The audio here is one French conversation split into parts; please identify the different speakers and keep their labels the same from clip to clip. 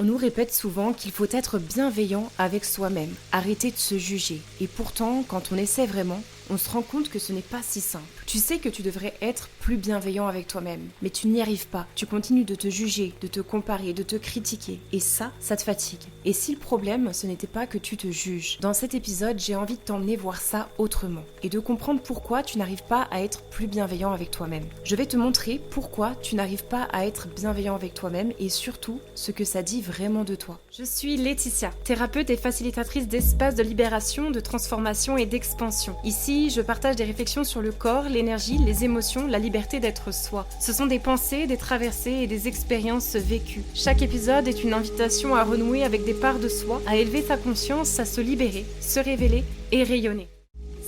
Speaker 1: On nous répète souvent qu'il faut être bienveillant avec soi-même, arrêter de se juger. Et pourtant, quand on essaie vraiment, on se rend compte que ce n'est pas si simple. Tu sais que tu devrais être plus bienveillant avec toi-même, mais tu n'y arrives pas. Tu continues de te juger, de te comparer, de te critiquer. Et ça te fatigue. Et si le problème, ce n'était pas que tu te juges? Dans cet épisode, j'ai envie de t'emmener voir ça autrement et de comprendre pourquoi tu n'arrives pas à être plus bienveillant avec toi-même. Je vais te montrer pourquoi tu n'arrives pas à être bienveillant avec toi-même et surtout ce que ça dit vraiment de toi.
Speaker 2: Je suis Laetitia, thérapeute et facilitatrice d'espaces de libération, de transformation et d'expansion. Ici, je partage des réflexions sur le corps, l'énergie, les émotions, la liberté d'être soi. Ce sont des pensées, des traversées et des expériences vécues. Chaque épisode est une invitation à renouer avec des parts de soi, à élever sa conscience, à se libérer, se révéler et rayonner.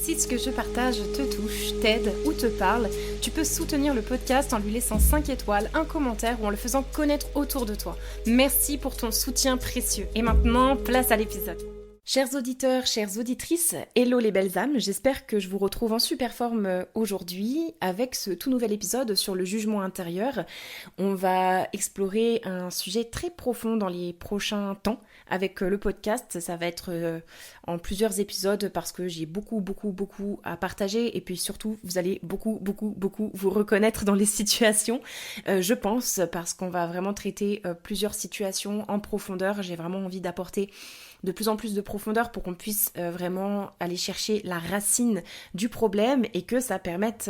Speaker 2: Si ce que je partage te touche, t'aide ou te parle, tu peux soutenir le podcast en lui laissant 5 étoiles, un commentaire ou en le faisant connaître autour de toi. Merci pour ton soutien précieux. Et maintenant, place à l'épisode. Chers auditeurs, chères auditrices, hello les belles âmes, j'espère que je vous retrouve en super forme aujourd'hui avec ce tout nouvel épisode sur le jugement intérieur. On va explorer un sujet très profond dans les prochains temps avec le podcast. Ça va être en plusieurs épisodes parce que j'ai beaucoup à partager et puis surtout vous allez beaucoup vous reconnaître dans les situations, je pense, parce qu'on va vraiment traiter plusieurs situations en profondeur. J'ai vraiment envie d'apporter de plus en plus de profondeur pour qu'on puisse vraiment aller chercher la racine du problème et que ça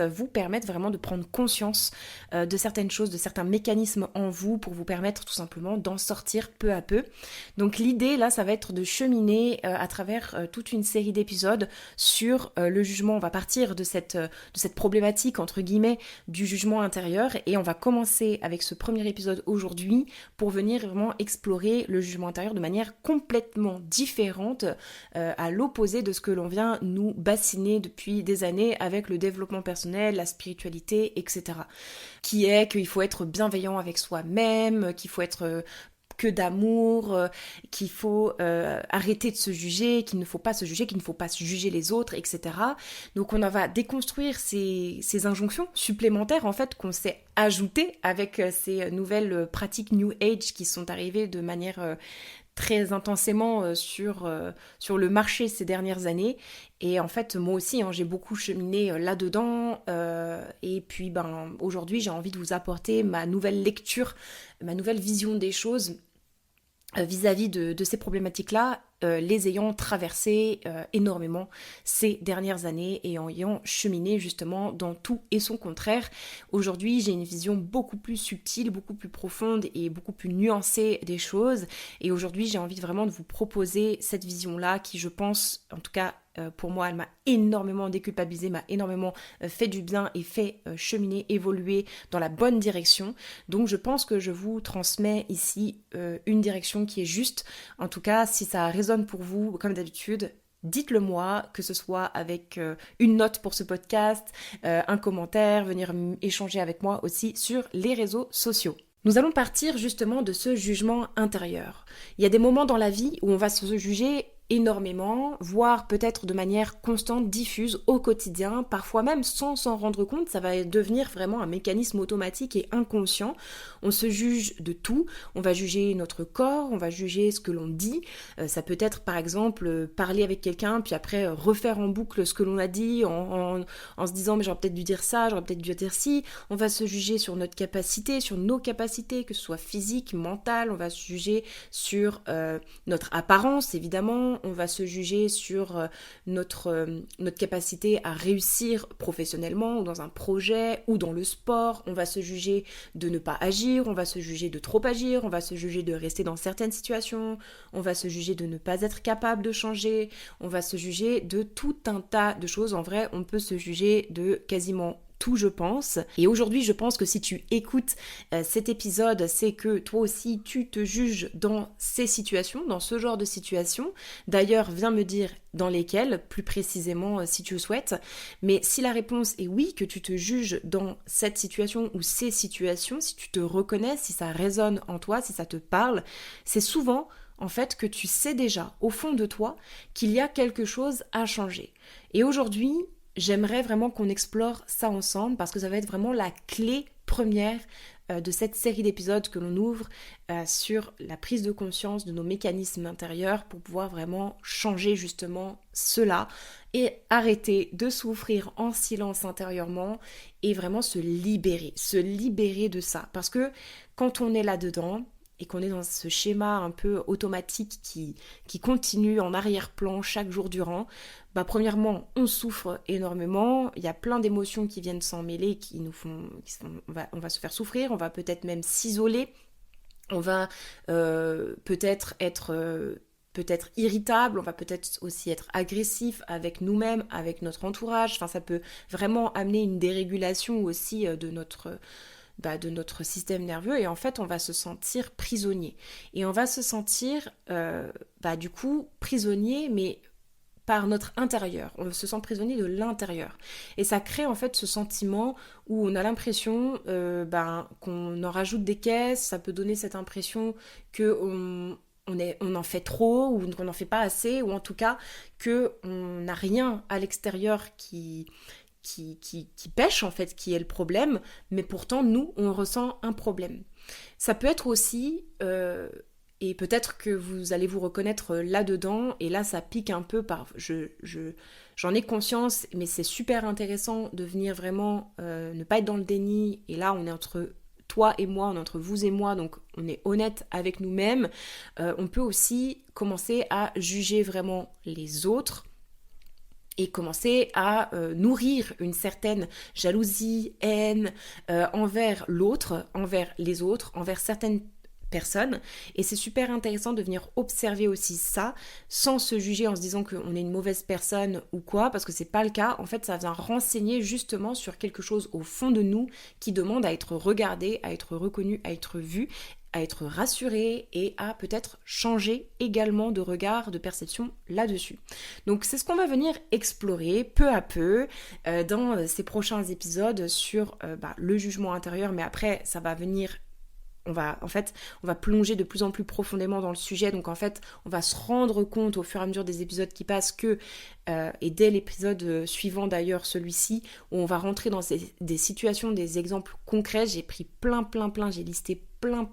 Speaker 2: vous permette vraiment de prendre conscience de certaines choses, de certains mécanismes en vous pour vous permettre tout simplement d'en sortir peu à peu. Donc l'idée là, ça va être de cheminer à travers toute une série d'épisodes sur le jugement. On va partir de cette problématique entre guillemets du jugement intérieur et on va commencer avec ce premier épisode aujourd'hui pour venir vraiment explorer le jugement intérieur de manière complètement différente, à l'opposé de ce que l'on vient nous bassiner depuis des années avec le développement personnel, la spiritualité, etc. Qui est qu'il faut être bienveillant avec soi-même, qu'il faut être que d'amour, qu'il faut arrêter de se juger, qu'il ne faut pas se juger, qu'il ne faut pas juger les autres, etc. Donc on va déconstruire ces injonctions supplémentaires en fait qu'on s'est ajoutées avec ces nouvelles pratiques New Age qui sont arrivées de manière très intensément sur le marché ces dernières années. Et en fait, moi aussi, j'ai beaucoup cheminé là-dedans. Et puis, aujourd'hui, j'ai envie de vous apporter ma nouvelle lecture, ma nouvelle vision des choses vis-à-vis de ces problématiques-là, les ayant traversées énormément ces dernières années et en ayant cheminé justement dans tout et son contraire. Aujourd'hui, j'ai une vision beaucoup plus subtile, beaucoup plus profonde et beaucoup plus nuancée des choses. Et aujourd'hui, j'ai envie vraiment de vous proposer cette vision-là qui, je pense, en tout cas, pour moi, elle m'a énormément déculpabilisée, m'a énormément fait du bien et fait cheminer, évoluer dans la bonne direction. Donc je pense que je vous transmets ici une direction qui est juste. En tout cas, si ça résonne pour vous, comme d'habitude, dites-le moi, que ce soit avec une note pour ce podcast, un commentaire, venir échanger avec moi aussi sur les réseaux sociaux. Nous allons partir justement de ce jugement intérieur. Il y a des moments dans la vie où on va se juger énormément, voire peut-être de manière constante, diffuse au quotidien, parfois même sans s'en rendre compte. Ça va devenir vraiment un mécanisme automatique et inconscient. On se juge de tout, on va juger notre corps, on va juger ce que l'on dit. Ça peut être par exemple parler avec quelqu'un, puis après refaire en boucle ce que l'on a dit en se disant mais j'aurais peut-être dû dire ça, j'aurais peut-être dû dire ci. On va se juger sur notre capacité, sur nos capacités, que ce soit physique, mentale, on va se juger sur notre apparence évidemment. On va se juger sur notre capacité à réussir professionnellement ou dans un projet ou dans le sport. On va se juger de ne pas agir, on va se juger de trop agir, on va se juger de rester dans certaines situations, on va se juger de ne pas être capable de changer, on va se juger de tout un tas de choses. En vrai, on peut se juger de quasiment tout, je pense. Et aujourd'hui, je pense que si tu écoutes cet épisode, c'est que toi aussi, tu te juges dans ces situations, dans ce genre de situations. D'ailleurs, viens me dire dans lesquelles, plus précisément si tu le souhaites. Mais si la réponse est oui, que tu te juges dans cette situation ou ces situations, si tu te reconnais, si ça résonne en toi, si ça te parle, c'est souvent en fait que tu sais déjà au fond de toi qu'il y a quelque chose à changer. Et aujourd'hui, j'aimerais vraiment qu'on explore ça ensemble parce que ça va être vraiment la clé première
Speaker 1: de cette série d'épisodes que l'on ouvre sur la prise de conscience de nos mécanismes intérieurs pour pouvoir vraiment changer justement cela et arrêter de souffrir en silence intérieurement et vraiment se libérer de ça. Parce que quand on est là-dedans et qu'on est dans ce schéma un peu automatique qui continue en arrière-plan chaque jour durant, premièrement, on souffre énormément, il y a plein d'émotions qui viennent s'en mêler, on va se faire souffrir, on va peut-être même s'isoler, on va peut-être être irritable, on va peut-être aussi être agressif avec nous-mêmes, avec notre entourage, enfin ça peut vraiment amener une dérégulation aussi de notre système nerveux et en fait on va se sentir prisonnier. Et on va se sentir du coup prisonnier mais par notre intérieur, on se sent prisonnier de l'intérieur. Et ça crée en fait ce sentiment où on a l'impression qu'on en rajoute des caisses, ça peut donner cette impression qu'on en fait trop ou qu'on n'en fait pas assez, ou en tout cas qu'on n'a rien à l'extérieur qui pêche en fait, qui est le problème, mais pourtant nous on ressent un problème. Ça peut être aussi et peut-être que vous allez vous reconnaître là-dedans, et là ça pique un peu, j'en ai conscience, mais c'est super intéressant de venir vraiment ne pas être dans le déni, et là on est entre toi et moi, on est entre vous et moi, donc on est honnête avec nous-mêmes. On peut aussi commencer à juger vraiment les autres, et commencer à nourrir une certaine jalousie, haine envers l'autre, envers les autres, envers certaines personnes. Et c'est super intéressant de venir observer aussi ça, sans se juger en se disant qu'on est une mauvaise personne ou quoi, parce que c'est pas le cas. En fait, ça vient renseigner justement sur quelque chose au fond de nous qui demande à être regardé, à être reconnu, à être vu, à être rassuré et à peut-être changer également de regard, de perception là-dessus. Donc c'est ce qu'on va venir explorer peu à peu dans ces prochains épisodes sur le jugement intérieur, mais après ça va venir... On va plonger de plus en plus profondément dans le sujet, donc en fait on va se rendre compte au fur et à mesure des épisodes qui passent que, et dès l'épisode suivant d'ailleurs celui-ci, où on va rentrer dans des situations, des exemples concrets. J'ai pris plein, j'ai listé plein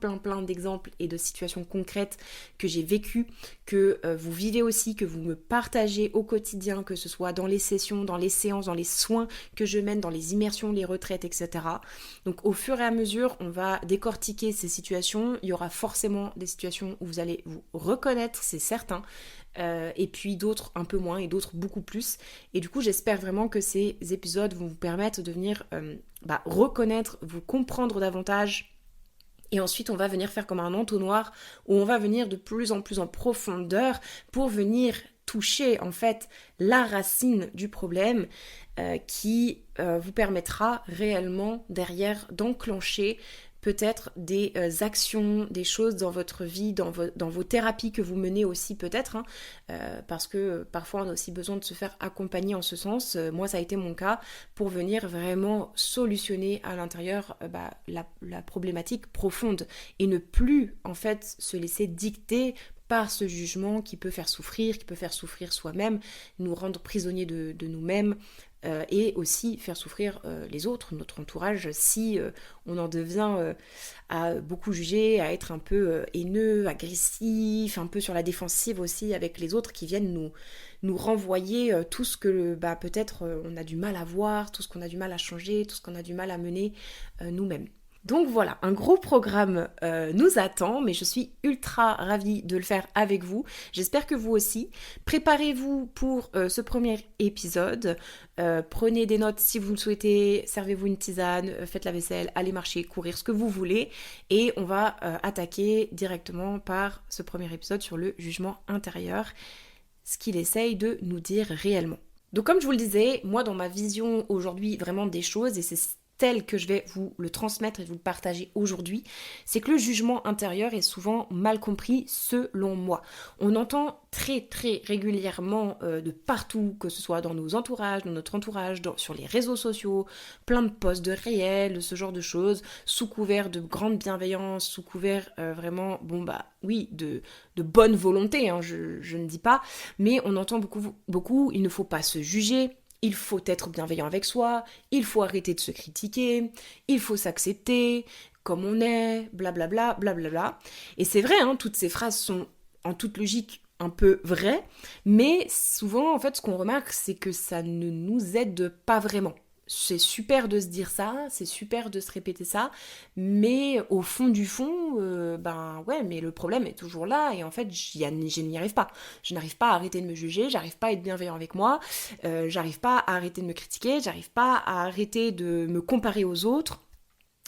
Speaker 1: d'exemples et de situations concrètes que j'ai vécues, que vous vivez aussi, que vous me partagez au quotidien, que ce soit dans les sessions, dans les séances, dans les soins que je mène, dans les immersions, les retraites, etc. Donc au fur et à mesure, on va décortiquer ces situations. Il y aura forcément des situations où vous allez vous reconnaître, c'est certain, et puis d'autres un peu moins et d'autres beaucoup plus. Et du coup, j'espère vraiment que ces épisodes vont vous permettre de venir reconnaître, vous comprendre davantage. Et ensuite, on va venir faire comme un entonnoir où on va venir de plus en profondeur pour venir toucher en fait la racine du problème qui vous permettra réellement derrière d'enclencher peut-être des actions, des choses dans votre vie, dans vos thérapies que vous menez aussi peut-être, parce que parfois on a aussi besoin de se faire accompagner en ce sens. Moi ça a été mon cas pour venir vraiment solutionner à l'intérieur la problématique profonde et ne plus en fait se laisser dicter par ce jugement qui peut faire souffrir soi-même, nous rendre prisonniers de nous-mêmes, et aussi faire souffrir les autres, notre entourage, si on en devient à beaucoup juger, à être un peu haineux, agressif, un peu sur la défensive aussi avec les autres qui viennent nous renvoyer tout ce que peut-être on a du mal à voir, tout ce qu'on a du mal à changer, tout ce qu'on a du mal à mener nous-mêmes. Donc voilà, un gros programme nous attend, mais je suis ultra ravie de le faire avec vous. J'espère que vous aussi. Préparez-vous pour ce premier épisode. Prenez des notes si vous le souhaitez, servez-vous une tisane, faites la vaisselle, allez marcher, courir, ce que vous voulez. Et on va attaquer directement par ce premier épisode sur le jugement intérieur, ce qu'il essaye de nous dire réellement. Donc comme je vous le disais, moi dans ma vision aujourd'hui vraiment des choses, et c'est tel que je vais vous le transmettre et vous le partager aujourd'hui, c'est que le jugement intérieur est souvent mal compris selon moi. On entend très régulièrement de partout, que ce soit dans nos entourages, dans notre entourage, sur les réseaux sociaux, plein de posts de réels, ce genre de choses, sous couvert de grande bienveillance, sous couvert vraiment, de bonne volonté, je ne dis pas, mais on entend beaucoup, il ne faut pas se juger, il faut être bienveillant avec soi, il faut arrêter de se critiquer, il faut s'accepter. comme on est, blablabla, blablabla. Et c'est vrai, hein, toutes ces phrases sont en toute logique un peu vraies, mais souvent, en fait, ce qu'on remarque, c'est que ça ne nous aide pas vraiment. C'est super de se dire ça, c'est super de se répéter ça, mais au fond du fond, ben ouais, mais le problème est toujours là, et en fait, je n'y arrive pas. Je n'arrive pas à arrêter de me juger, j'arrive pas à être bienveillant avec moi, j'arrive pas à arrêter de me critiquer, j'arrive pas à arrêter de me comparer aux autres.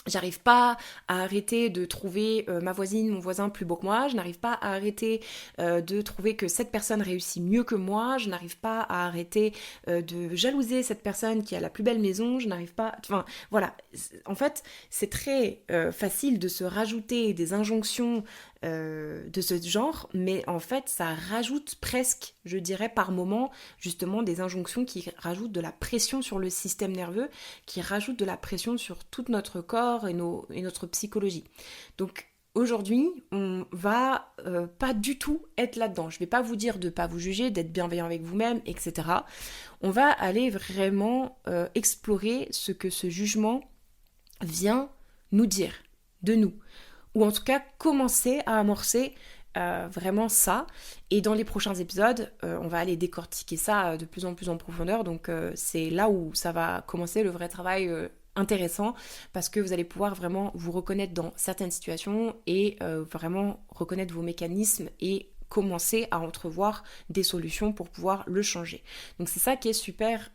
Speaker 1: J'arrive pas à arrêter de trouver ma voisine, mon voisin plus beau que moi. Je n'arrive pas à arrêter de trouver que cette personne réussit mieux que moi. Je n'arrive pas à arrêter de jalouser cette personne qui a la plus belle maison. Je n'arrive pas... Enfin, voilà. En fait, c'est très facile de se rajouter des injonctions de ce genre, mais en fait, ça rajoute presque, je dirais, par moment, justement, des injonctions qui rajoutent de la pression sur le système nerveux, qui rajoutent de la pression sur tout notre corps et notre psychologie. Donc, aujourd'hui, on va pas du tout être là-dedans. Je vais pas vous dire de pas vous juger, d'être bienveillant avec vous-même, etc. On va aller vraiment explorer ce que ce jugement vient nous dire de nous. Ou en tout cas commencer à amorcer vraiment ça. Et dans les prochains épisodes, on va aller décortiquer ça de plus en plus en profondeur. Donc c'est là où ça va commencer le vrai travail intéressant, parce que vous allez pouvoir vraiment vous reconnaître dans certaines situations et vraiment reconnaître vos mécanismes et commencer à entrevoir des solutions pour pouvoir le changer. Donc c'est ça qui est super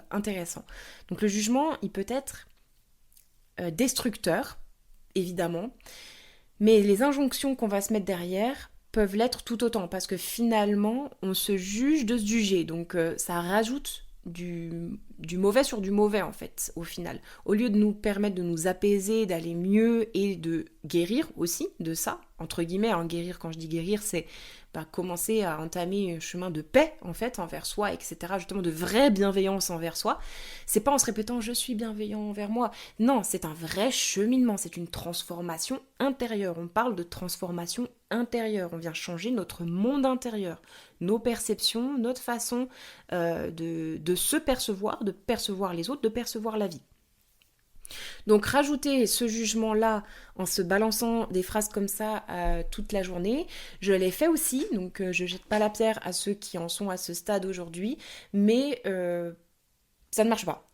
Speaker 1: intéressant. Donc le jugement, il peut être destructeur, évidemment, mais les injonctions qu'on va se mettre derrière peuvent l'être tout autant, parce que finalement, on se juge de se juger, donc ça rajoute du mauvais sur du mauvais, en fait, au final. Au lieu de nous permettre de nous apaiser, d'aller mieux et de guérir aussi de ça, entre guillemets, hein, guérir, quand je dis guérir, c'est commencer à entamer un chemin de paix, en fait, envers soi, etc., justement de vraie bienveillance envers soi. C'est pas en se répétant « je suis bienveillant envers moi ». Non, c'est un vrai cheminement, c'est une transformation intérieure. On parle de transformation intérieure, on vient changer notre monde intérieur, nos perceptions, notre façon de se percevoir, de percevoir les autres, de percevoir la vie. Donc rajouter ce jugement-là en se balançant des phrases comme ça toute la journée, je l'ai fait aussi, donc je jette pas la pierre à ceux qui en sont à ce stade aujourd'hui, mais ça ne marche pas.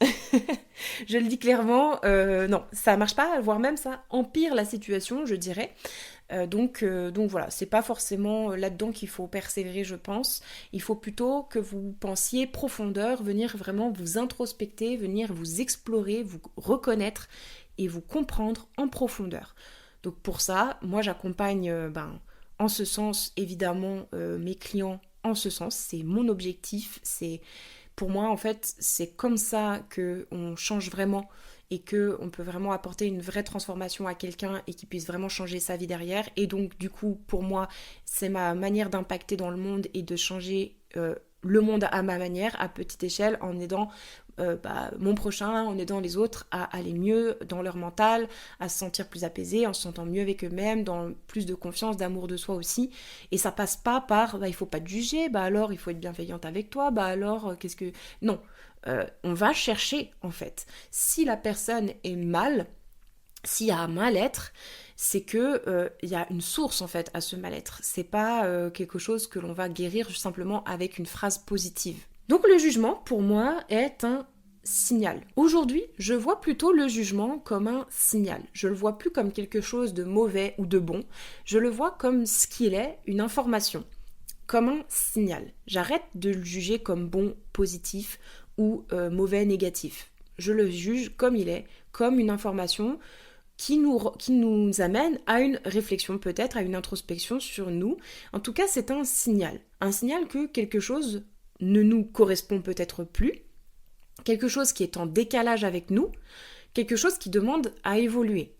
Speaker 1: Je le dis clairement, non, ça marche pas, voire même ça empire la situation, je dirais. Donc voilà, c'est pas forcément là-dedans qu'il faut persévérer, je pense. Il faut plutôt que vous pensiez profondeur, venir vraiment vous introspecter, venir vous explorer, vous reconnaître et vous comprendre en profondeur. Donc pour ça, moi j'accompagne en ce sens évidemment mes clients en ce sens. C'est mon objectif, c'est pour moi en fait c'est comme ça qu'on change vraiment et qu'on peut vraiment apporter une vraie transformation à quelqu'un et qu'il puisse vraiment changer sa vie derrière. Et donc du coup pour moi c'est ma manière d'impacter dans le monde et de changer le monde à ma manière, à petite échelle, en aidant mon prochain, en aidant les autres à aller mieux dans leur mental, à se sentir plus apaisés, en se sentant mieux avec eux-mêmes, dans plus de confiance, d'amour de soi aussi. Et ça passe pas par il faut pas te juger, alors il faut être bienveillante avec toi, alors qu'est-ce que... Non, on va chercher en fait. Si la personne est mal, s'il y a un mal-être, c'est que y a une source en fait à ce mal-être. C'est pas quelque chose que l'on va guérir simplement avec une phrase positive. Donc le jugement, pour moi, est un signal. Aujourd'hui, je vois plutôt le jugement comme un signal. Je le vois plus comme quelque chose de mauvais ou de bon. Je le vois comme ce qu'il est, une information, comme un signal. J'arrête de le juger comme bon, positif ou mauvais, négatif. Je le juge comme il est, comme une information qui nous amène à une réflexion, peut-être à une introspection sur nous. En tout cas, c'est un signal. Un signal que quelque chose ne nous correspond peut-être plus, quelque chose qui est en décalage avec nous, quelque chose qui demande à évoluer.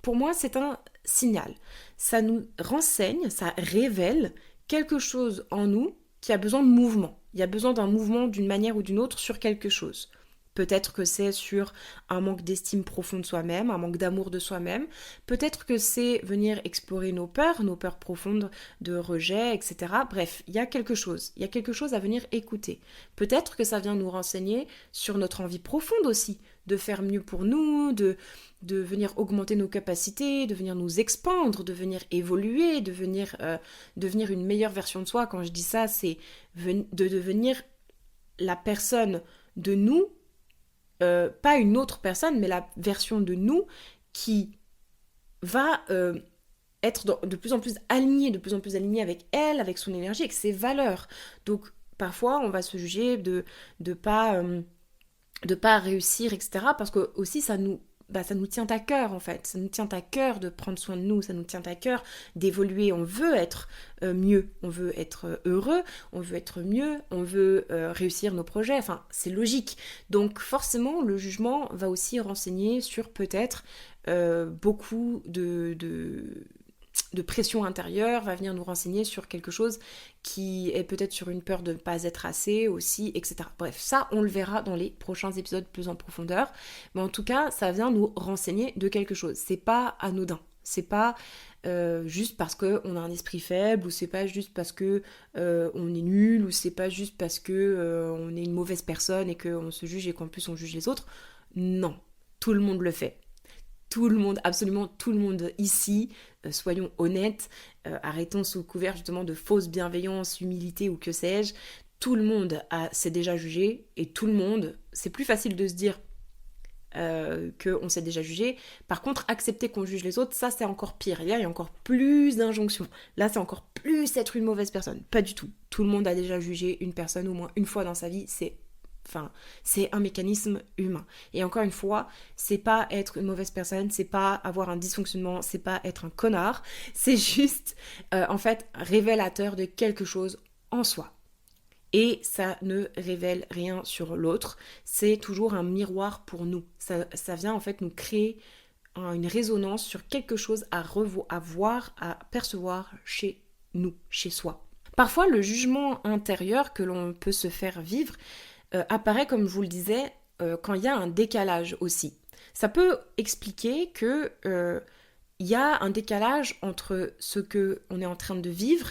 Speaker 1: Pour moi, c'est un signal. Ça nous renseigne, ça révèle quelque chose en nous qui a besoin de mouvement. Il y a besoin d'un mouvement d'une manière ou d'une autre sur quelque chose. Peut-être que c'est sur un manque d'estime profond de soi-même, un manque d'amour de soi-même. Peut-être que c'est venir explorer nos peurs profondes de rejet, etc. Bref, il y a quelque chose à venir écouter. Peut-être que ça vient nous renseigner sur notre envie profonde aussi de faire mieux pour nous, de venir augmenter nos capacités, de venir nous expandre, de venir évoluer, de venir devenir une meilleure version de soi. Quand je dis ça, c'est de devenir la personne de nous, pas une autre personne, mais la version de nous qui va être de plus en plus alignée, avec elle, avec son énergie, avec ses valeurs. Donc parfois on va se juger de pas réussir, etc. Parce que aussi ça nous tient à cœur en fait. Ça nous tient à cœur de prendre soin de nous, ça nous tient à cœur d'évoluer. On veut être mieux, on veut être heureux, on veut être mieux, on veut réussir nos projets. Enfin, c'est logique. Donc forcément, le jugement va aussi renseigner sur peut-être beaucoup de pression intérieure, va venir nous renseigner sur quelque chose qui est peut-être sur une peur de ne pas être assez aussi, etc. Bref, ça, on le verra dans les prochains épisodes plus en profondeur. Mais en tout cas, ça vient nous renseigner de quelque chose. C'est pas anodin. C'est pas juste parce qu'on a un esprit faible, ou c'est pas juste parce que on est nul, ou c'est pas juste parce que on est une mauvaise personne et qu'on se juge et qu'en plus on juge les autres. Non, tout le monde le fait. Tout le monde, absolument tout le monde ici, soyons honnêtes, arrêtons sous couvert justement de fausse bienveillance, humilité ou que sais-je. Tout le monde s'est déjà jugé, et tout le monde, c'est plus facile de se dire qu'on s'est déjà jugé. Par contre, accepter qu'on juge les autres, ça c'est encore pire. Il y a encore plus d'injonctions. Là, c'est encore plus être une mauvaise personne. Pas du tout. Tout le monde a déjà jugé une personne au moins une fois dans sa vie. C'est un mécanisme humain. Et encore une fois, c'est pas être une mauvaise personne, c'est pas avoir un dysfonctionnement, c'est pas être un connard, c'est juste, en fait, révélateur de quelque chose en soi. Et ça ne révèle rien sur l'autre, c'est toujours un miroir pour nous. Ça vient en fait nous créer une résonance sur quelque chose à voir, à percevoir chez nous, chez soi. Parfois, le jugement intérieur que l'on peut se faire vivre apparaît, comme je vous le disais, quand il y a un décalage aussi. Ça peut expliquer que y a un décalage entre ce qu'on est en train de vivre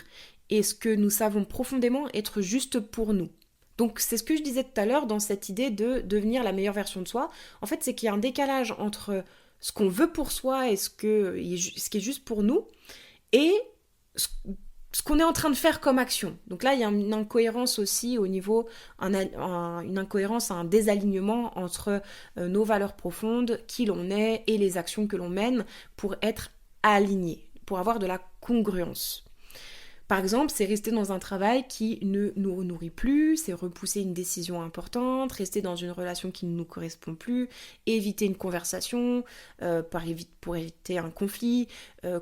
Speaker 1: et ce que nous savons profondément être juste pour nous. Donc c'est ce que je disais tout à l'heure dans cette idée de devenir la meilleure version de soi. En fait, c'est qu'il y a un décalage entre ce qu'on veut pour soi et ce qui est juste pour nous, et ce qu'on est en train de faire comme action. Donc là, il y a une incohérence aussi au niveau, une incohérence, un désalignement entre nos valeurs profondes, qui l'on est, et les actions que l'on mène pour être aligné, pour avoir de la congruence. Par exemple, c'est rester dans un travail qui ne nous nourrit plus, c'est repousser une décision importante, rester dans une relation qui ne nous correspond plus, éviter une conversation pour éviter un conflit,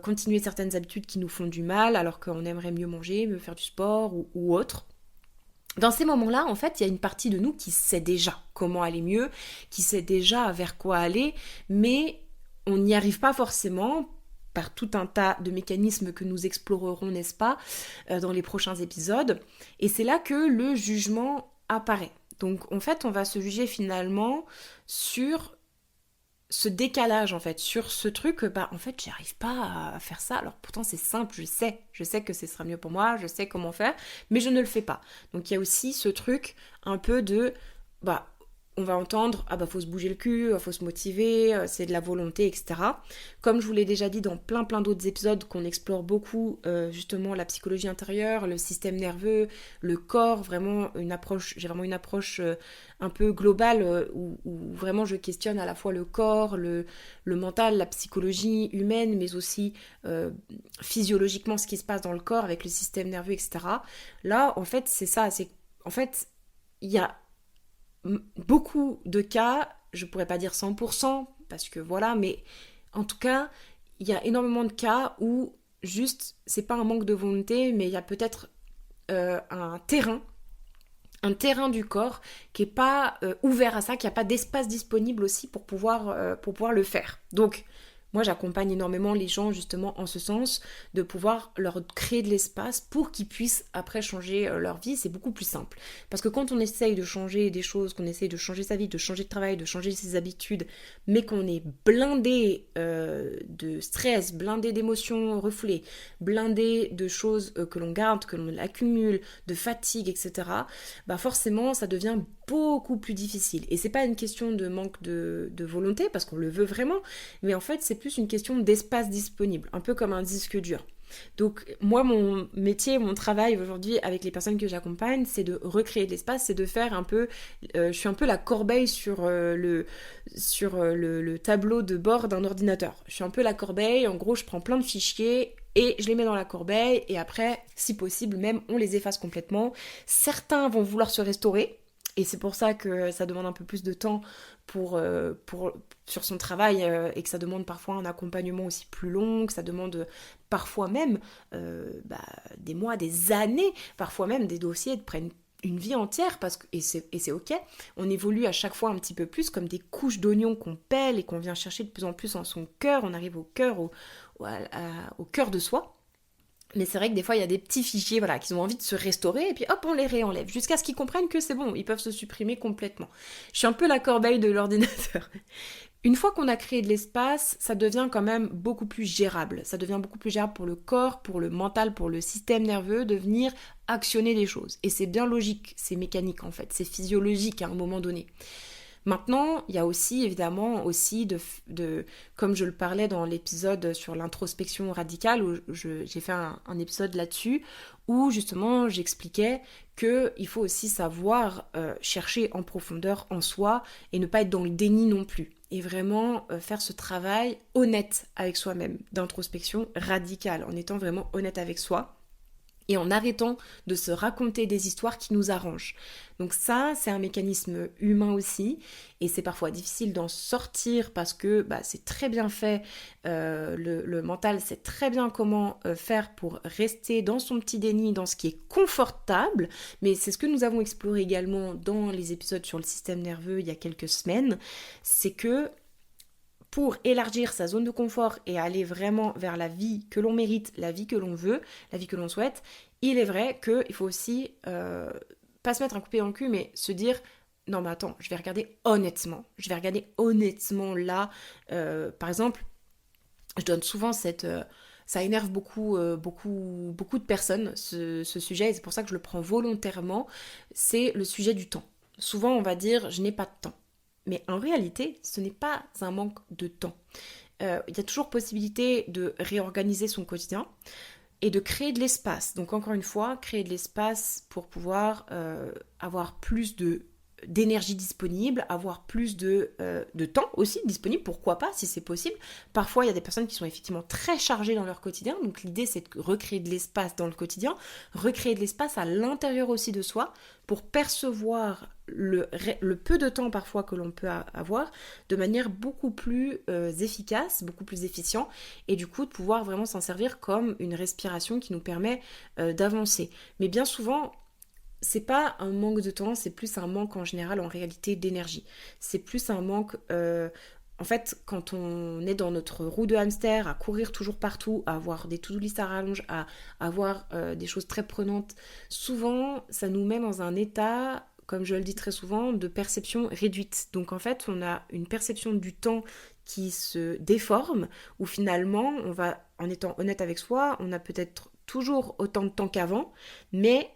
Speaker 1: continuer certaines habitudes qui nous font du mal alors qu'on aimerait mieux manger, mieux faire du sport ou autre. Dans ces moments-là, en fait, il y a une partie de nous qui sait déjà comment aller mieux, qui sait déjà vers quoi aller, mais on n'y arrive pas forcément par tout un tas de mécanismes que nous explorerons, n'est-ce pas, dans les prochains épisodes. Et c'est là que le jugement apparaît. Donc, en fait, on va se juger finalement sur ce décalage, en fait, sur ce truc, en fait, j'y arrive pas à faire ça. Alors, pourtant, c'est simple, je sais que ce sera mieux pour moi, je sais comment faire, mais je ne le fais pas. Donc, il y a aussi ce truc un peu de, on va entendre, faut se bouger le cul, faut se motiver, c'est de la volonté, etc. Comme je vous l'ai déjà dit dans plein d'autres épisodes, qu'on explore beaucoup justement la psychologie intérieure, le système nerveux, le corps, j'ai vraiment une approche un peu globale où vraiment je questionne à la fois le corps, le mental, la psychologie humaine, mais aussi physiologiquement ce qui se passe dans le corps avec le système nerveux, etc. Là, en fait, c'est ça, en fait, il y a beaucoup de cas, je pourrais pas dire 100%, parce que voilà, mais en tout cas, il y a énormément de cas où juste, c'est pas un manque de volonté, mais il y a peut-être un terrain du corps qui est pas ouvert à ça, qui a pas d'espace disponible aussi pour pouvoir le faire. Donc, moi, j'accompagne énormément les gens justement en ce sens, de pouvoir leur créer de l'espace pour qu'ils puissent après changer leur vie. C'est beaucoup plus simple. Parce que quand on essaye de changer des choses, qu'on essaye de changer sa vie, de changer de travail, de changer ses habitudes, mais qu'on est blindé de stress, blindé d'émotions refoulées, blindé de choses que l'on garde, que l'on accumule, de fatigue, etc., forcément, ça devient beaucoup plus difficile. Et c'est pas une question de manque de volonté, parce qu'on le veut vraiment, mais en fait c'est plus une question d'espace disponible, un peu comme un disque dur. Donc moi, mon métier, mon travail aujourd'hui avec les personnes que j'accompagne, c'est de recréer de l'espace, c'est de faire un peu, je suis un peu la corbeille sur le tableau de bord d'un ordinateur. Je suis un peu la corbeille, en gros je prends plein de fichiers et je les mets dans la corbeille et après, si possible même, on les efface complètement. Certains vont vouloir se restaurer, et c'est pour ça que ça demande un peu plus de temps sur son travail, et que ça demande parfois un accompagnement aussi plus long, que ça demande parfois même des mois, des années, parfois même des dossiers prennent une vie entière, et c'est ok. On évolue à chaque fois un petit peu plus, comme des couches d'oignons qu'on pèle et qu'on vient chercher de plus en plus en son cœur. On arrive au cœur, au cœur de soi. Mais c'est vrai que des fois, il y a des petits fichiers qu'ils ont envie de se restaurer, et puis hop, on les réenlève, jusqu'à ce qu'ils comprennent que c'est bon, ils peuvent se supprimer complètement. Je suis un peu la corbeille de l'ordinateur. Une fois qu'on a créé de l'espace, ça devient quand même beaucoup plus gérable. Ça devient beaucoup plus gérable pour le corps, pour le mental, pour le système nerveux, de venir actionner les choses. Et c'est bien logique, c'est mécanique en fait, c'est physiologique à un moment donné. Maintenant, il y a aussi évidemment comme je le parlais dans l'épisode sur l'introspection radicale, où j'ai fait un épisode là-dessus, où justement j'expliquais qu'il faut aussi savoir chercher en profondeur en soi et ne pas être dans le déni non plus. Et vraiment faire ce travail honnête avec soi-même, d'introspection radicale, en étant vraiment honnête avec soi. Et en arrêtant de se raconter des histoires qui nous arrangent. Donc ça, c'est un mécanisme humain aussi, et c'est parfois difficile d'en sortir parce que c'est très bien fait, le mental sait très bien comment faire pour rester dans son petit déni, dans ce qui est confortable, mais c'est ce que nous avons exploré également dans les épisodes sur le système nerveux il y a quelques semaines, c'est que pour élargir sa zone de confort et aller vraiment vers la vie que l'on mérite, la vie que l'on veut, la vie que l'on souhaite, il est vrai qu'il faut aussi, pas se mettre un coup de pied dans le cul, mais se dire, non mais attends, je vais regarder honnêtement là, par exemple, je donne souvent ça énerve beaucoup de personnes, ce sujet, et c'est pour ça que je le prends volontairement, c'est le sujet du temps. Souvent on va dire, je n'ai pas de temps. Mais en réalité, ce n'est pas un manque de temps. Il y a toujours possibilité de réorganiser son quotidien et de créer de l'espace. Donc encore une fois, créer de l'espace pour pouvoir avoir plus d'énergie disponible, avoir plus de temps aussi disponible, pourquoi pas, si c'est possible. Parfois, il y a des personnes qui sont effectivement très chargées dans leur quotidien, donc l'idée c'est de recréer de l'espace dans le quotidien, recréer de l'espace à l'intérieur aussi de soi, pour percevoir le peu de temps parfois que l'on peut avoir de manière beaucoup plus efficace, beaucoup plus efficient, et du coup de pouvoir vraiment s'en servir comme une respiration qui nous permet d'avancer. Mais bien souvent, c'est pas un manque de temps, c'est plus un manque en général en réalité d'énergie. C'est plus un manque, en fait, quand on est dans notre roue de hamster, à courir toujours partout, à avoir des to-do list à rallonge, à avoir des choses très prenantes, souvent ça nous met dans un état, comme je le dis très souvent, de perception réduite. Donc en fait, on a une perception du temps qui se déforme, où finalement, on va, en étant honnête avec soi, on a peut-être toujours autant de temps qu'avant, mais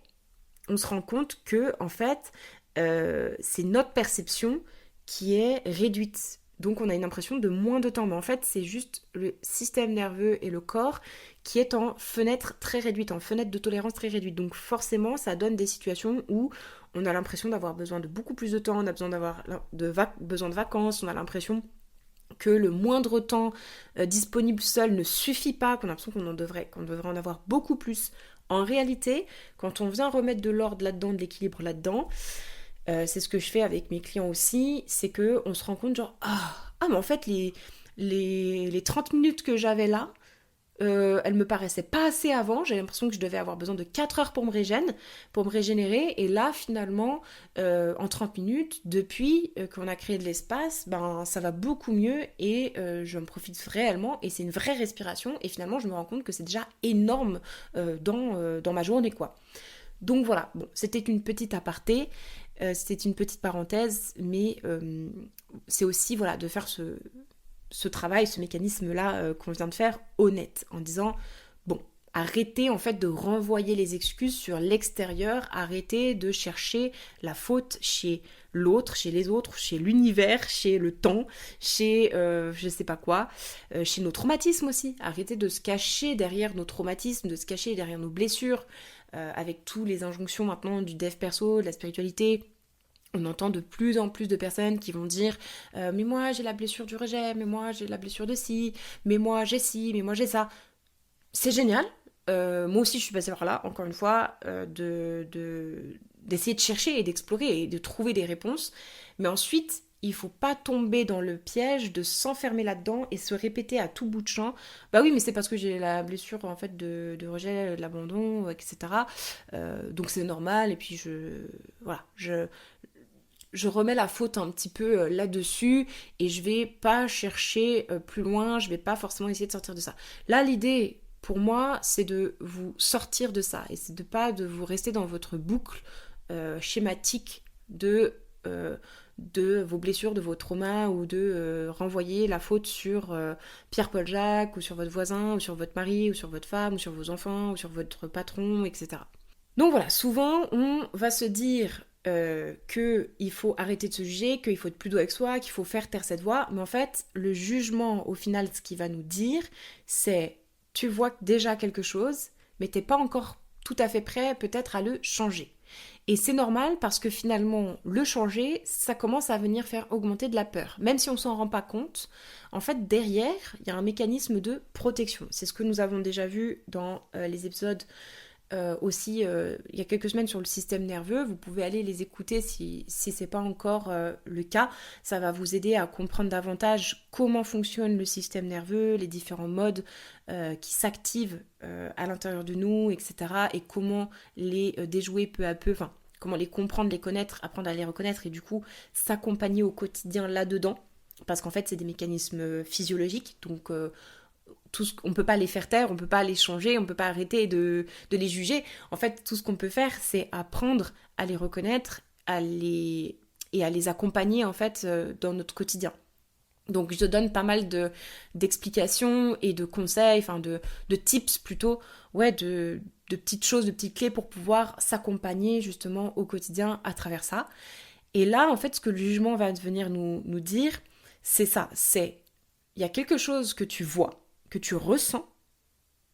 Speaker 1: on se rend compte que en fait c'est notre perception qui est réduite, donc on a une impression de moins de temps, mais en fait c'est juste le système nerveux et le corps qui est en fenêtre très réduite, en fenêtre de tolérance très réduite, donc forcément ça donne des situations où on a l'impression d'avoir besoin de beaucoup plus de temps, on a besoin besoin de vacances, on a l'impression que le moindre temps disponible seul ne suffit pas, qu'on a l'impression qu'on devrait en avoir beaucoup plus. En réalité, quand on vient remettre de l'ordre là-dedans, de l'équilibre là-dedans, c'est ce que je fais avec mes clients aussi, c'est qu'on se rend compte genre, mais en fait les 30 minutes que j'avais là, elles me paraissaient pas assez avant, j'ai l'impression que je devais avoir besoin de 4 heures pour me régénérer, et là finalement en 30 minutes, depuis qu'on a créé de l'espace, ça va beaucoup mieux, et je me profite réellement, et c'est une vraie respiration, et finalement je me rends compte que c'est déjà énorme dans ma journée quoi. Donc voilà, bon, c'était une petite aparté, c'était une petite parenthèse, mais c'est aussi voilà, de faire ce travail, ce mécanisme-là qu'on vient de faire honnête, en disant, bon, Arrêtez en fait de renvoyer les excuses sur l'extérieur, arrêtez de chercher la faute chez l'autre, chez les autres, chez l'univers, chez le temps, chez je sais pas quoi, chez nos traumatismes aussi. Arrêtez de se cacher derrière nos traumatismes, de se cacher derrière nos blessures, avec tous les injonctions maintenant du dev perso, de la spiritualité. On entend de plus en plus de personnes qui vont dire mais moi j'ai la blessure du rejet, mais moi j'ai la blessure de ci, mais moi j'ai ci, mais moi j'ai ça. C'est génial. Moi aussi je suis passée par là, encore une fois, d'essayer de chercher et d'explorer et de trouver des réponses. Mais ensuite, il faut pas tomber dans le piège de s'enfermer là-dedans et se répéter à tout bout de champ. Bah oui, mais c'est parce que j'ai la blessure en fait de rejet, de l'abandon, etc. Donc c'est normal. Et puis voilà, je remets la faute un petit peu là-dessus et je vais pas chercher plus loin, je vais pas forcément essayer de sortir de ça. Là, l'idée pour moi, c'est de vous sortir de ça et c'est de pas de vous rester dans votre boucle schématique de vos blessures, de vos traumas ou de renvoyer la faute sur Pierre-Paul Jacques ou sur votre voisin ou sur votre mari ou sur votre femme ou sur vos enfants ou sur votre patron, etc. Donc voilà, souvent on va se dire qu'il faut arrêter de se juger, qu'il faut être plus doux avec soi, qu'il faut faire taire cette voix, mais en fait, le jugement, au final, ce qu'il va nous dire, c'est tu vois déjà quelque chose, mais t'es pas encore tout à fait prêt peut-être à le changer. Et c'est normal parce que finalement, le changer, ça commence à venir faire augmenter de la peur. Même si on s'en rend pas compte, en fait, derrière, il y a un mécanisme de protection. C'est ce que nous avons déjà vu dans les épisodes aussi il y a quelques semaines sur le système nerveux. Vous pouvez aller les écouter si c'est pas encore le cas. Ça va vous aider à comprendre davantage comment fonctionne le système nerveux, les différents modes qui s'activent à l'intérieur de nous, etc. Et comment les déjouer peu à peu, enfin comment les comprendre, les connaître, apprendre à les reconnaître et du coup s'accompagner au quotidien là-dedans. Parce qu'en fait c'est des mécanismes physiologiques, donc on ne peut pas les faire taire, on ne peut pas les changer, on ne peut pas arrêter de les juger. En fait, tout ce qu'on peut faire, c'est apprendre à les reconnaître et à les accompagner en fait dans notre quotidien. Donc je te donne pas mal d'explications et de conseils, enfin de tips plutôt, ouais, de petites choses, de petites clés pour pouvoir s'accompagner justement au quotidien à travers ça. Et là, en fait, ce que le jugement va venir nous dire, c'est ça, il y a quelque chose que tu vois, que tu ressens,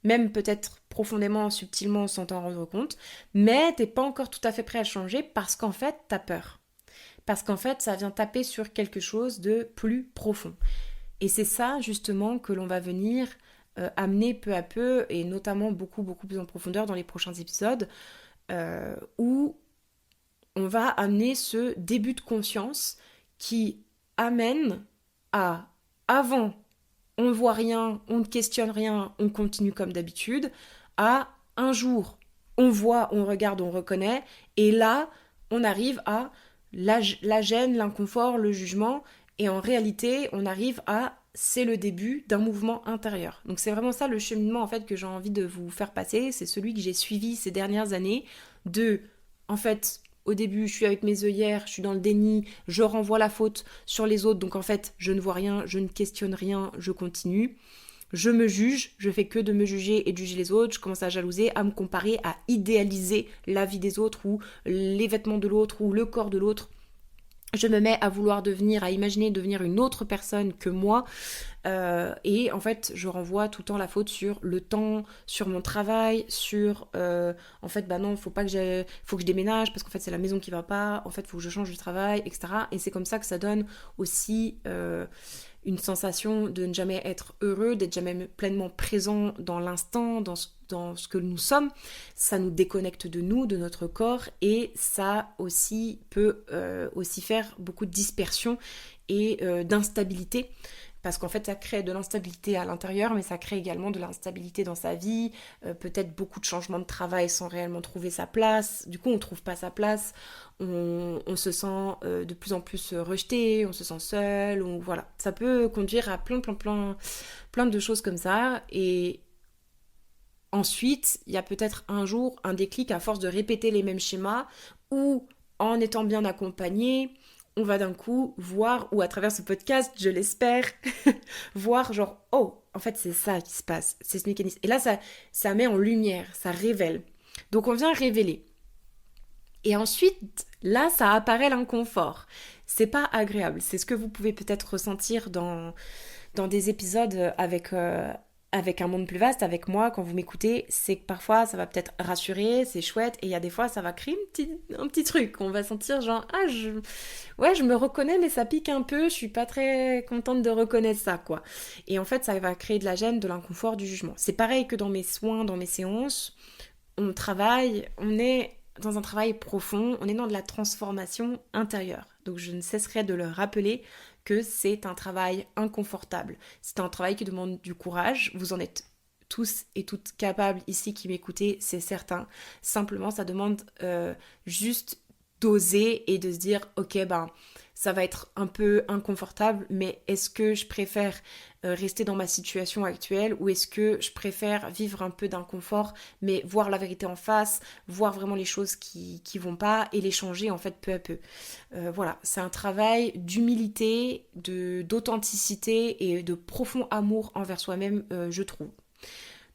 Speaker 1: même peut-être profondément, subtilement, sans t'en rendre compte, mais t'es pas encore tout à fait prêt à changer parce qu'en fait, t'as peur. Parce qu'en fait, ça vient taper sur quelque chose de plus profond. Et c'est ça, justement, que l'on va venir amener peu à peu, et notamment beaucoup, beaucoup plus en profondeur dans les prochains épisodes, où on va amener ce début de conscience qui amène à, avant on ne voit rien, on ne questionne rien, on continue comme d'habitude, à un jour, on voit, on regarde, on reconnaît, et là, on arrive à la gêne, l'inconfort, le jugement, et en réalité, on arrive à, c'est le début d'un mouvement intérieur. Donc c'est vraiment ça le cheminement en fait que j'ai envie de vous faire passer, c'est celui que j'ai suivi ces dernières années, en fait, au début, je suis avec mes œillères, je suis dans le déni, je renvoie la faute sur les autres, donc en fait, je ne vois rien, je ne questionne rien, je continue. Je me juge, je fais que de me juger et de juger les autres, je commence à jalouser, à me comparer, à idéaliser la vie des autres ou les vêtements de l'autre ou le corps de l'autre. Je me mets à vouloir à imaginer devenir une autre personne que moi. Et en fait, je renvoie tout le temps la faute sur le temps, sur mon travail, sur en fait, bah non, faut que je déménage parce qu'en fait, c'est la maison qui va pas. En fait, faut que je change de travail, etc. Et c'est comme ça que ça donne aussi une sensation de ne jamais être heureux, d'être jamais pleinement présent dans l'instant, dans ce que nous sommes. Ça nous déconnecte de nous, de notre corps, et ça aussi peut aussi faire beaucoup de dispersion et d'instabilité. Parce qu'en fait, ça crée de l'instabilité à l'intérieur, mais ça crée également de l'instabilité dans sa vie, peut-être beaucoup de changements de travail sans réellement trouver sa place. Du coup, on ne trouve pas sa place, on se sent de plus en plus rejeté, on se sent seul, voilà. Ça peut conduire à plein de choses comme ça. Et ensuite, il y a peut-être un jour un déclic à force de répéter les mêmes schémas, ou en étant bien accompagné, on va d'un coup voir, ou à travers ce podcast, je l'espère, voir genre, oh, en fait c'est ça qui se passe, c'est ce mécanisme. Et là, ça met en lumière, ça révèle. Donc on vient révéler. Et ensuite, là, ça apparaît l'inconfort. C'est pas agréable. C'est ce que vous pouvez peut-être ressentir dans des épisodes avec un monde plus vaste, avec moi, quand vous m'écoutez. C'est que parfois, ça va peut-être rassurer, c'est chouette. Et il y a des fois, ça va créer un petit truc. On va sentir genre, ouais, je me reconnais, mais ça pique un peu. Je suis pas très contente de reconnaître ça, quoi. Et en fait, ça va créer de la gêne, de l'inconfort, du jugement. C'est pareil que dans mes soins, dans mes séances. On travaille, on est dans un travail profond, on est dans de la transformation intérieure. Donc je ne cesserai de le rappeler que c'est un travail inconfortable. C'est un travail qui demande du courage. Vous en êtes tous et toutes capables ici qui m'écoutez, c'est certain. Simplement, ça demande juste d'oser et de se dire, ok, ben, ça va être un peu inconfortable, mais est-ce que je préfère rester dans ma situation actuelle ou est-ce que je préfère vivre un peu d'inconfort, mais voir la vérité en face, voir vraiment les choses qui vont pas et les changer en fait peu à peu. Voilà, c'est un travail d'humilité, d'authenticité et de profond amour envers soi-même, je trouve.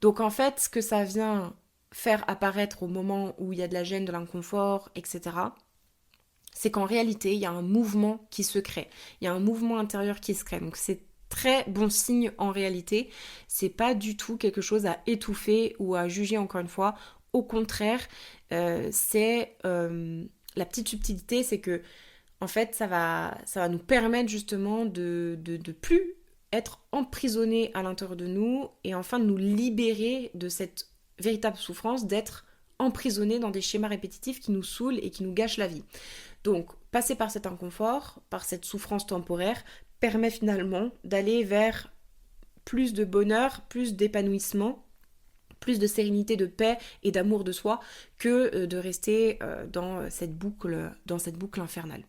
Speaker 1: Donc en fait, ce que ça vient faire apparaître au moment où il y a de la gêne, de l'inconfort, etc., c'est qu'en réalité, il y a un mouvement qui se crée. Il y a un mouvement intérieur qui se crée. Donc c'est très bon signe en réalité. C'est pas du tout quelque chose à étouffer ou à juger encore une fois. Au contraire, c'est la petite subtilité, c'est que en fait, ça va nous permettre justement de plus être emprisonnés à l'intérieur de nous et enfin de nous libérer de cette véritable souffrance d'être emprisonnés dans des schémas répétitifs qui nous saoulent et qui nous gâchent la vie. Donc, passer par cet inconfort, par cette souffrance temporaire, permet finalement d'aller vers plus de bonheur, plus d'épanouissement, plus de sérénité, de paix et d'amour de soi que de rester dans cette boucle infernale.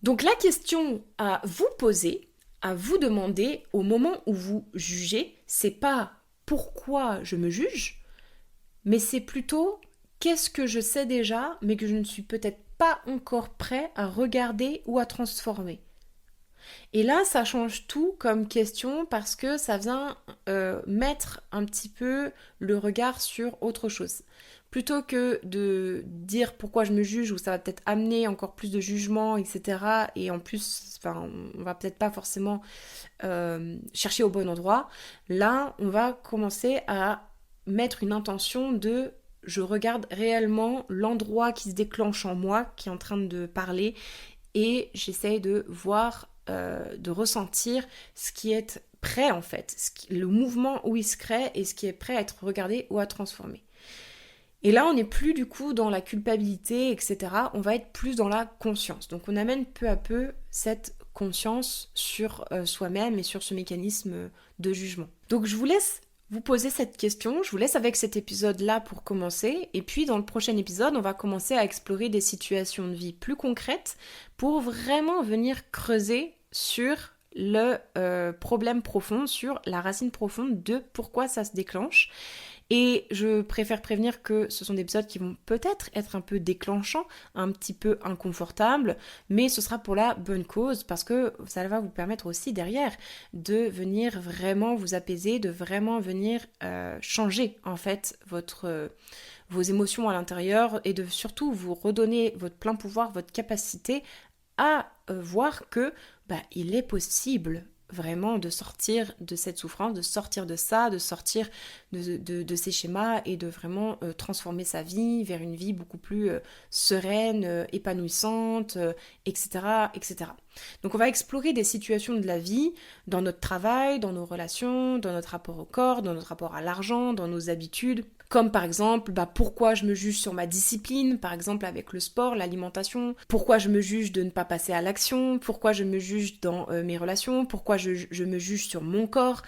Speaker 1: Donc la question à vous poser, à vous demander au moment où vous jugez, c'est pas pourquoi je me juge, mais c'est plutôt qu'est-ce que je sais déjà, mais que je ne suis peut-être pas encore prêt à regarder ou à transformer. Et là, ça change tout comme question parce que ça vient mettre un petit peu le regard sur autre chose. Plutôt que de dire pourquoi je me juge ou ça va peut-être amener encore plus de jugement, etc. Et en plus, on va peut-être pas forcément chercher au bon endroit. Là, on va commencer à mettre une intention de je regarde réellement l'endroit qui se déclenche en moi, qui est en train de parler, et j'essaye de voir, de ressentir ce qui est prêt en fait, le mouvement où il se crée et ce qui est prêt à être regardé ou à transformer. Et là, on n'est plus du coup dans la culpabilité, etc. On va être plus dans la conscience. Donc on amène peu à peu cette conscience sur soi-même et sur ce mécanisme de jugement. Donc je vous laisse vous poser cette question, je vous laisse avec cet épisode-là pour commencer, et puis dans le prochain épisode, on va commencer à explorer des situations de vie plus concrètes pour vraiment venir creuser sur le problème profond, sur la racine profonde de pourquoi ça se déclenche. Et je préfère prévenir que ce sont des épisodes qui vont peut-être être un peu déclenchants, un petit peu inconfortables, mais ce sera pour la bonne cause parce que ça va vous permettre aussi derrière de venir vraiment vous apaiser, de vraiment venir changer en fait vos émotions à l'intérieur et de surtout vous redonner votre plein pouvoir, votre capacité à voir que il est possible vraiment de sortir de cette souffrance, de sortir de ça, de sortir de ces schémas et de vraiment transformer sa vie vers une vie beaucoup plus sereine, épanouissante, etc., etc. Donc on va explorer des situations de la vie, dans notre travail, dans nos relations, dans notre rapport au corps, dans notre rapport à l'argent, dans nos habitudes, comme par exemple pourquoi je me juge sur ma discipline, par exemple avec le sport, l'alimentation, pourquoi je me juge de ne pas passer à l'action, pourquoi je me juge dans mes relations, pourquoi je me juge sur mon corps,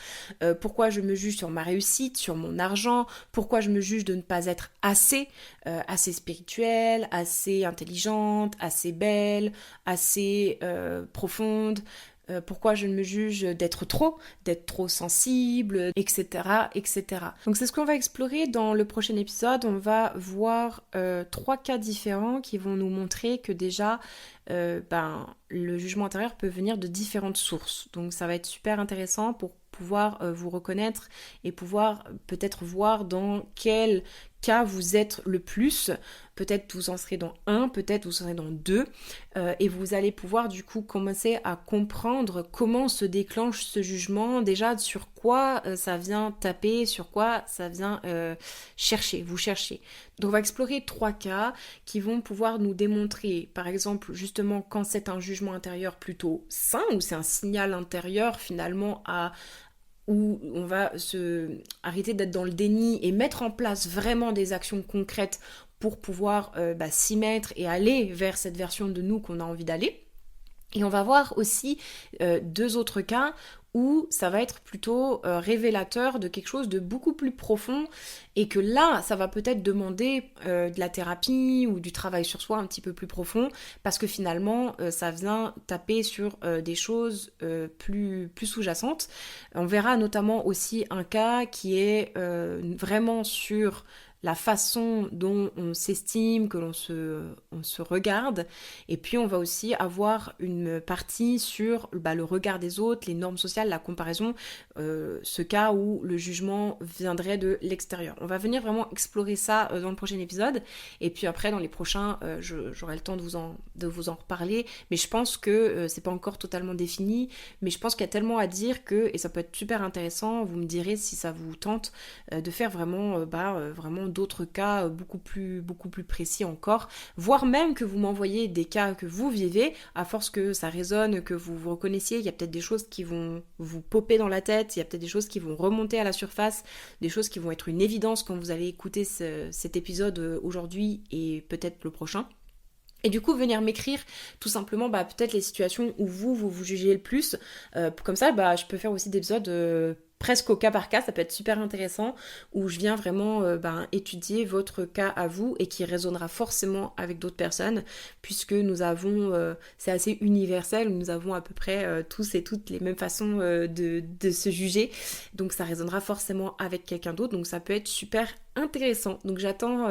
Speaker 1: pourquoi je me juge sur ma réussite, sur mon argent, pourquoi je me juge de ne pas être assez spirituelle, assez intelligente, assez belle, assez profonde, pourquoi je me juge d'être trop sensible, etc., etc. Donc c'est ce qu'on va explorer dans le prochain épisode. On va voir 3 cas différents qui vont nous montrer que déjà le jugement intérieur peut venir de différentes sources. Donc ça va être super intéressant pour pouvoir vous reconnaître et pouvoir peut-être voir dans quel cas vous êtes le plus. Peut-être vous en serez dans un, peut-être vous en serez dans deux, et vous allez pouvoir du coup commencer à comprendre comment se déclenche ce jugement, déjà sur quoi ça vient taper, sur quoi ça vient vous chercher. Donc on va explorer 3 cas qui vont pouvoir nous démontrer, par exemple, justement quand c'est un jugement intérieur plutôt sain, ou c'est un signal intérieur finalement où on va se arrêter d'être dans le déni et mettre en place vraiment des actions concrètes pour pouvoir s'y mettre et aller vers cette version de nous qu'on a envie d'aller. Et on va voir aussi 2 autres cas où ça va être plutôt révélateur de quelque chose de beaucoup plus profond et que là, ça va peut-être demander de la thérapie ou du travail sur soi un petit peu plus profond parce que finalement, ça vient taper sur des choses plus sous-jacentes. On verra notamment aussi un cas qui est vraiment sur la façon dont on s'estime, que l'on se regarde. Et puis on va aussi avoir une partie sur le regard des autres, les normes sociales, la comparaison, ce cas où le jugement viendrait de l'extérieur. On va venir vraiment explorer ça dans le prochain épisode. Et puis après, dans les prochains, j'aurai le temps de vous en reparler. Mais je pense que c'est pas encore totalement défini. Mais je pense qu'il y a tellement à dire et ça peut être super intéressant. Vous me direz si ça vous tente de faire vraiment d'autres cas beaucoup plus précis encore, voire même que vous m'envoyez des cas que vous vivez, à force que ça résonne, que vous vous reconnaissiez, il y a peut-être des choses qui vont vous popper dans la tête, il y a peut-être des choses qui vont remonter à la surface, des choses qui vont être une évidence quand vous allez écouter cet épisode aujourd'hui et peut-être le prochain. Et du coup, venir m'écrire tout simplement peut-être les situations où vous jugez le plus. Comme ça, je peux faire aussi des épisodes presque au cas par cas, ça peut être super intéressant, où je viens vraiment étudier votre cas à vous et qui résonnera forcément avec d'autres personnes, puisque nous avons, c'est assez universel, nous avons à peu près tous et toutes les mêmes façons de se juger, donc ça résonnera forcément avec quelqu'un d'autre, donc ça peut être super intéressant. Donc j'attends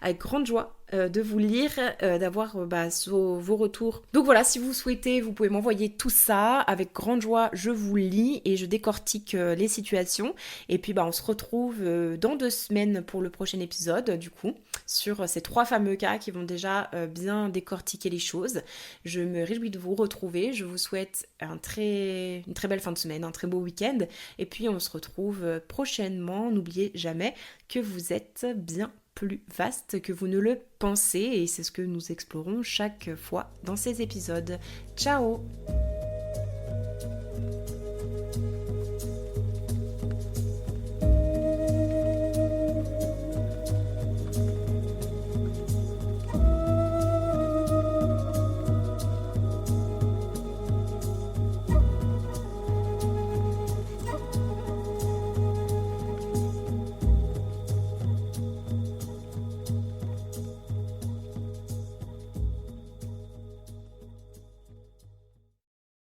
Speaker 1: avec grande joie de vous lire, d'avoir vos retours. Donc voilà, si vous souhaitez, vous pouvez m'envoyer tout ça. Avec grande joie, je vous lis et je décortique les situations. Et puis on se retrouve dans 2 semaines pour le prochain épisode, du coup, sur ces 3 fameux cas qui vont déjà bien décortiquer les choses. Je me réjouis de vous retrouver. Je vous souhaite une très belle fin de semaine, un très beau week-end. Et puis on se retrouve prochainement. N'oubliez jamais que vous êtes bien plus vaste que vous ne le pensez et c'est ce que nous explorons chaque fois dans ces épisodes. Ciao!